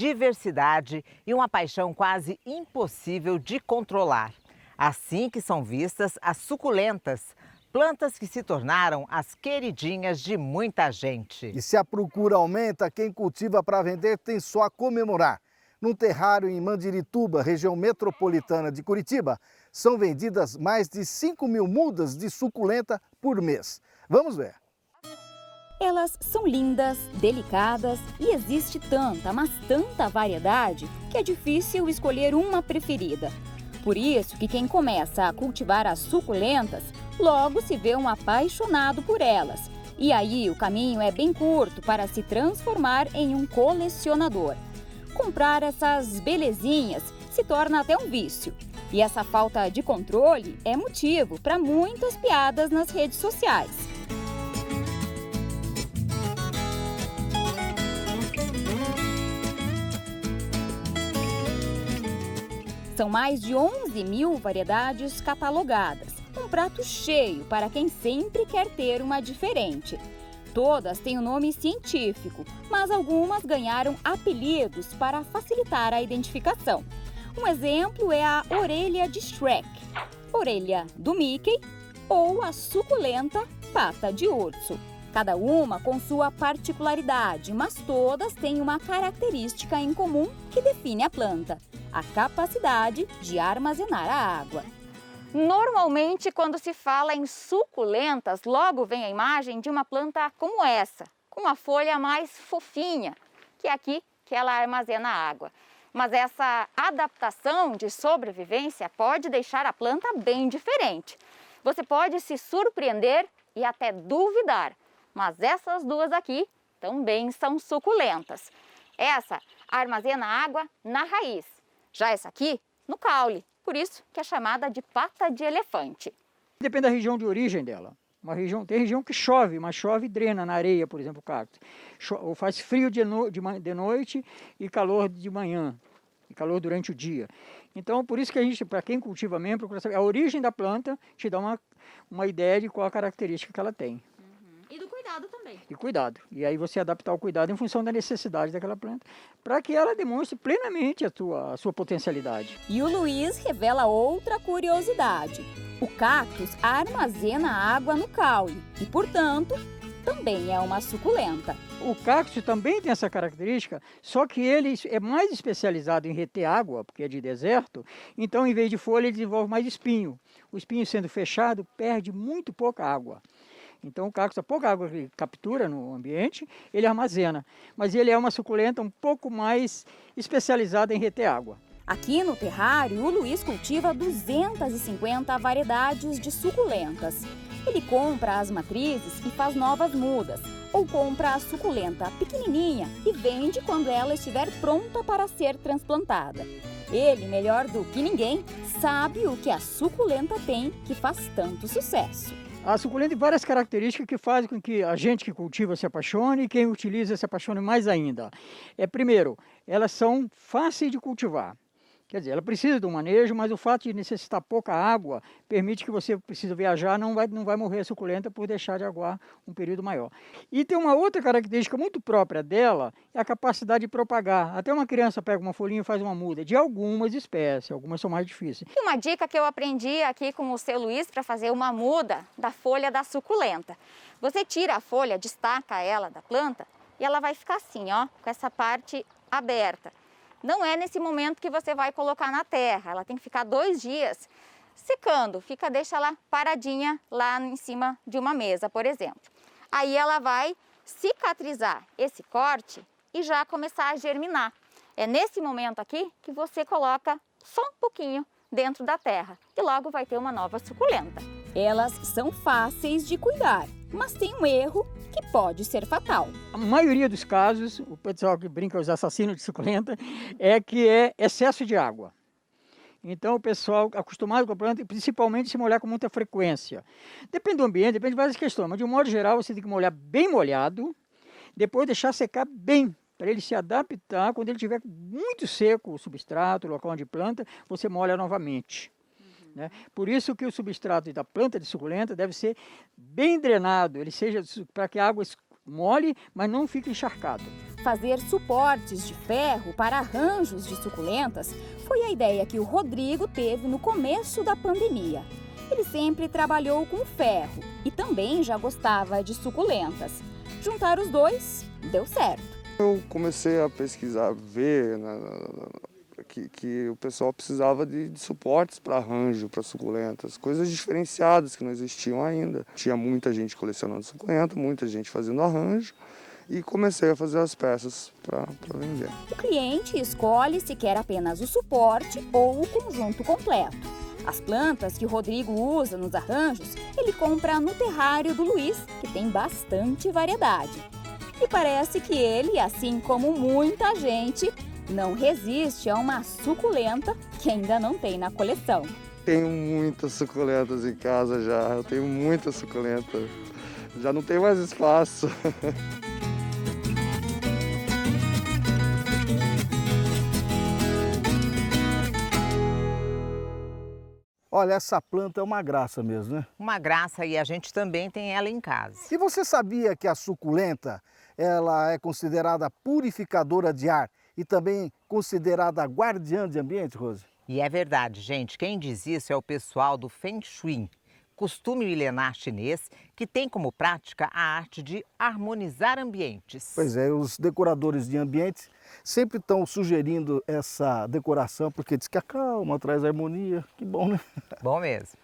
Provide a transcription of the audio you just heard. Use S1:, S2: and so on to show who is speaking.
S1: diversidade e uma paixão quase impossível de controlar. Assim que são vistas as suculentas, plantas que se tornaram as queridinhas de muita gente.
S2: E se a procura aumenta, quem cultiva para vender tem só a comemorar. Num terrário em Mandirituba, região metropolitana de Curitiba, são vendidas mais de 5.000 mudas de suculenta por mês. Vamos ver.
S3: Elas são lindas, delicadas e existe tanta, mas tanta variedade que é difícil escolher uma preferida. Por isso que quem começa a cultivar as suculentas, logo se vê um apaixonado por elas. E aí o caminho é bem curto para se transformar em um colecionador. Comprar essas belezinhas se torna até um vício. E essa falta de controle é motivo para muitas piadas nas redes sociais. São mais de 11.000 variedades catalogadas, um prato cheio para quem sempre quer ter uma diferente. Todas têm um nome científico, mas algumas ganharam apelidos para facilitar a identificação. Um exemplo é a orelha de Shrek, orelha do Mickey ou a suculenta pata de urso. Cada uma com sua particularidade, mas todas têm uma característica em comum que define a planta: a capacidade de armazenar a água. Normalmente, quando se fala em suculentas, logo vem a imagem de uma planta como essa, com uma folha mais fofinha, que é aqui que ela armazena água. Mas essa adaptação de sobrevivência pode deixar a planta bem diferente. Você pode se surpreender e até duvidar, mas essas duas aqui também são suculentas. Essa armazena água na raiz, já essa aqui no caule. Por isso que é chamada de pata de elefante.
S4: Depende da região de origem dela. Tem região que chove, mas chove e drena na areia, por exemplo, o cacto. Ou faz frio de noite e calor de manhã, e calor durante o dia. Então, por isso que a gente, para quem cultiva mesmo, procura saber a origem da planta, te dá uma ideia de qual a característica que ela tem.
S3: E do cuidado também.
S4: E cuidado. E aí você adaptar o cuidado em função da necessidade daquela planta, para que ela demonstre plenamente a sua potencialidade.
S3: E o Luiz revela outra curiosidade. O cactus armazena água no caule e, portanto, também é uma suculenta.
S4: O cactus também tem essa característica, só que ele é mais especializado em reter água, porque é de deserto, então em vez de folha ele desenvolve mais espinho. O espinho sendo fechado perde muito pouca água. Então o cactus, a pouca água que ele captura no ambiente, ele armazena. Mas ele é uma suculenta um pouco mais especializada em reter água.
S3: Aqui no terrário, o Luiz cultiva 250 variedades de suculentas. Ele compra as matrizes e faz novas mudas, ou compra a suculenta pequenininha e vende quando ela estiver pronta para ser transplantada. Ele, melhor do que ninguém, sabe o que a suculenta tem que faz tanto sucesso.
S4: A suculenta tem várias características que fazem com que a gente que cultiva se apaixone e quem utiliza se apaixone mais ainda. Primeiro, elas são fáceis de cultivar. Quer dizer, ela precisa de um manejo, mas o fato de necessitar pouca água permite que você precisa viajar, não vai morrer a suculenta por deixar de aguar um período maior. E tem uma outra característica muito própria dela, é a capacidade de propagar. Até uma criança pega uma folhinha e faz uma muda, de algumas espécies, algumas são mais difíceis.
S3: E uma dica que eu aprendi aqui com o seu Luiz para fazer uma muda da folha da suculenta. Você tira a folha, destaca ela da planta e ela vai ficar assim, ó, com essa parte aberta. Não é nesse momento que você vai colocar na terra, ela tem que ficar 2 dias secando, deixa ela paradinha lá em cima de uma mesa, por exemplo. Aí ela vai cicatrizar esse corte e já começar a germinar. É nesse momento aqui que você coloca só um pouquinho dentro da terra e logo vai ter uma nova suculenta. Elas são fáceis de cuidar, mas tem um erro que pode ser fatal.
S4: A maioria dos casos, o pessoal que brinca os assassinos de suculenta, é excesso de água. Então o pessoal acostumado com a planta, principalmente se molhar com muita frequência. Depende do ambiente, depende de várias questões, mas de um modo geral você tem que molhar bem molhado, depois deixar secar bem, para ele se adaptar. Quando ele estiver muito seco, o substrato, o local onde planta, você molha novamente. Né? Por isso que o substrato da planta de suculenta deve ser bem drenado, ele seja para que a água molhe, mas não fique encharcado.
S3: Fazer suportes de ferro para arranjos de suculentas foi a ideia que o Rodrigo teve no começo da pandemia. Ele sempre trabalhou com ferro e também já gostava de suculentas. Juntar os dois deu certo.
S5: Eu comecei a pesquisar, ver que o pessoal precisava de suportes para arranjo, para suculentas, coisas diferenciadas que não existiam ainda. Tinha muita gente colecionando suculenta, muita gente fazendo arranjo e comecei a fazer as peças para vender.
S3: O cliente escolhe se quer apenas o suporte ou o conjunto completo. As plantas que o Rodrigo usa nos arranjos, ele compra no terrário do Luiz, que tem bastante variedade. E parece que ele, assim como muita gente, não resiste a uma suculenta que ainda não tem na coleção.
S5: Tenho muitas suculentas em casa já, eu tenho muitas suculentas. Já não tenho mais espaço.
S2: Olha, essa planta é uma graça mesmo, né?
S1: Uma graça, e a gente também tem ela em casa.
S2: E você sabia que a suculenta, ela é considerada purificadora de ar e também considerada guardiã de ambiente, Rose?
S1: E é verdade, gente. Quem diz isso é o pessoal do Feng Shui, costume milenar chinês que tem como prática a arte de harmonizar ambientes.
S2: Pois é, os decoradores de ambientes sempre estão sugerindo essa decoração porque diz que acalma, traz harmonia. Que bom, né?
S1: Bom mesmo.